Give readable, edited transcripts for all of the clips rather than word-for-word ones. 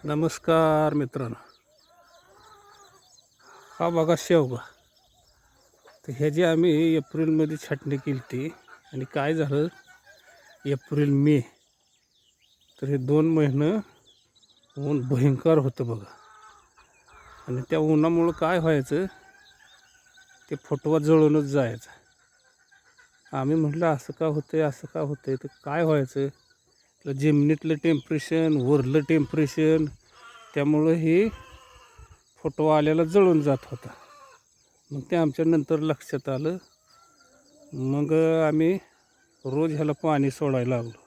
नमस्कार मित्रांनो, हा बघा शेवगा. तर ह्याची आम्ही एप्रिलमध्ये छाटणी केली होती आणि काय झालं, एप्रिल मे तर हे 2 महिने ऊन भयंकर होतं बघा. आणि त्या उन्हामुळं काय व्हायचं, ते फुटवा जळूनच जायचं. आम्ही म्हटलं असं का होतंय असं का होतंय, तर काय व्हायचं, तर जमिनीतलं टेम्परेशन वरलं टेम्परेशन त्यामुळं हे फुटवा आलेला जळून जात होता. मग ते आमच्या नंतर लक्षात आलं. मग आम्ही रोज ह्याला पाणी सोडायला लागलो.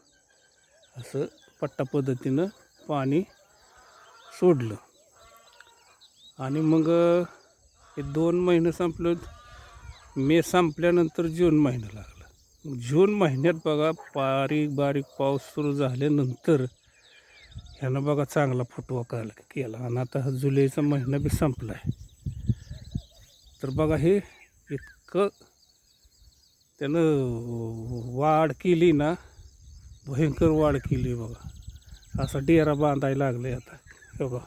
असं पट्टा पद्धतीनं पाणी सोडलं आणि मग हे 2 महिने संपलं. मे संपल्यानंतर जून महिना लागला. जून महिन्यात बघा बारीक बारीक पाऊस सुरू झाल्यानंतर ह्यानं बघा चांगला फुटवा केला. आणि आता हा जुलैचा महिना बी संपला आहे. तर बघा हे इतकं त्यानं वाढ केली ना, भयंकर वाढ केली बघा. असा डेरा बांधायला लागले आता. हे बघा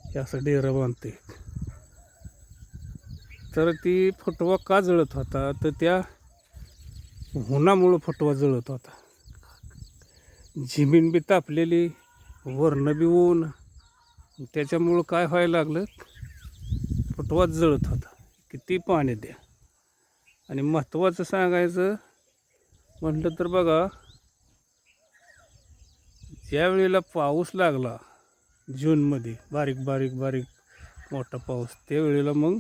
हे असं डेरा बांधते. तर ती फुटवा का जळत होता, तर त्या उन्हामुळं फुटवा जळत होता. जमीन बी तापलेली, वरनं बी ऊन, त्याच्यामुळं काय व्हायला लागलं, फुटवाच जळत होता. किती पाणी द्या. आणि महत्त्वाचं सांगायचं म्हटलं तर बघा, ज्या वेळेला पाऊस लागला जूनमध्ये, बारीक बारीक बारीक मोठा पाऊस, त्यावेळेला मग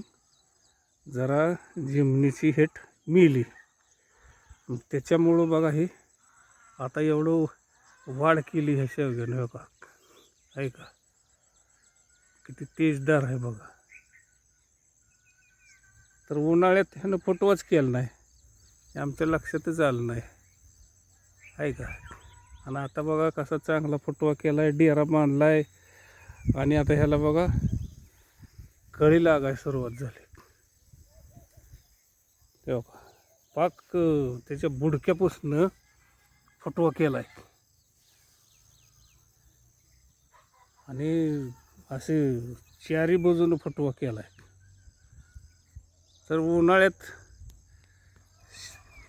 जरा जमिनीची हेट मिली. मग त्याच्यामुळं बघा हे आता एवढं वाढ केली ह्या शेवग्यानं. बघा आहे का, किती तेजदार आहे बघा. तर उन्हाळ्यात ह्यानं फुटवाच केला नाही, हे आमच्या लक्षातच आलं नाही आहे का. आणि आता बघा कसा चांगला फुटवा केला आहे, डेरा बांधला आहे. आणि आता ह्याला बघा कळी लागायला सुरुवात झाली. तेव्हा पाक त्याच्या बुडक्यापासून फुटवा केला आहे. आणि असे चारी बाजूनं फुटवा केला आहे. तर उन्हाळ्यात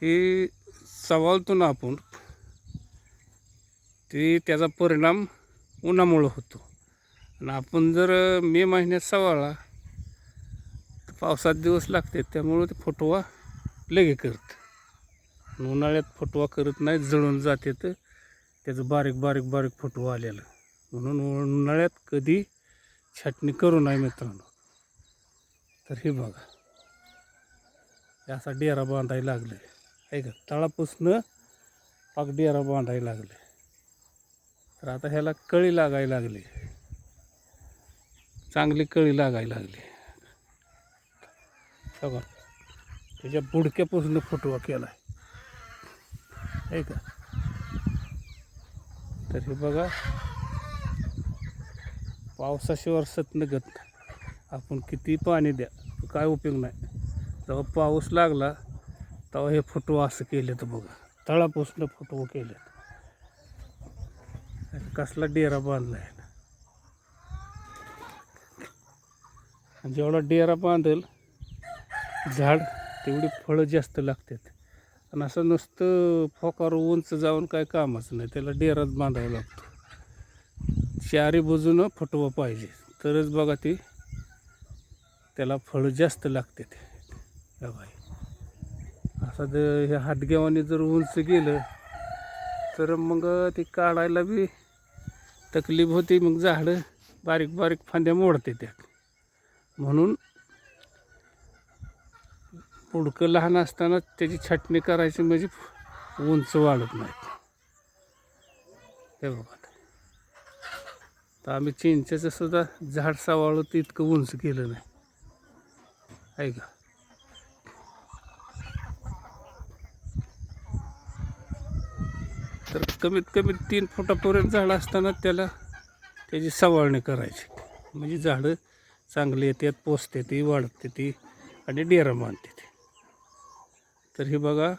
हे सवालतो ना आपण, ते त्याचा परिणाम उन्हामुळं होतो. आणि आपण जर मे महिन्यात सवाळला तर पावसात दिवस लागते, त्यामुळं ते फुटवा लगे करत. उन्हाळ्यात फुटवा करत नाही, जळून जाते. तर त्याचं बारीक बारीक बारीक फुटवा आलेलं. म्हणून उन्हाळ्यात कधी छाटणी करू नये मित्रांनो. तर हे बघा असा डेरा बांधायला लागले आहे का, तळापासून पाक डेरा बांधायला लागले. तर आता ह्याला कळी लागायला लागली, चांगली कळी लागायला लागली. बघा त्याच्या बुडक्यापासून फुटवा केला आहे का. तर हे बघा पावसाशिवाय सत निघत नाही. आपण किती पाणी द्या काय उपयोग नाही. जेव्हा पाऊस लागला तेव्हा हे फुटवा असं केले. तर बघा तळापासून फुटवं केले. कसला डेरा बांधला आहे. जेवढा डेरा बांधेल झाड तेवढी फळं जास्त लागतात. आणि असं नुसतं फोकार उंच जाऊन काय कामच नाही, त्याला डेराच बांधावा लागतो. चारी बाजूनं फुटवा पाहिजे, तरच बघा ती त्याला फळं जास्त लागते. ते बाई असं जर ह्या हातग्यावाने जर उंच गेलं तर मग ती काढायला बी तकलीफ होती. मग झाडं बारीक बारीक फांद्या मोडते त्या. म्हणून पुडकं लहान असताना त्याची छाटणी करायची, म्हणजे उंच वाढत नाहीत. हे बघा तर आम्ही चिंचेचं सुद्धा झाड सावाळं तर इतकं उंच केलं नाही आहे का. तर कमीत कमी 3 फुटापर्यंत झाड असताना त्याची सवाळणी करायची, म्हणजे झाडं चांगली येतात, पोसते ती, वाढते ती आणि डेरा बांधते ती. तर हे बघा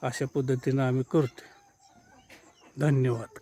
अशा पद्धतीनं आम्ही करतो. धन्यवाद.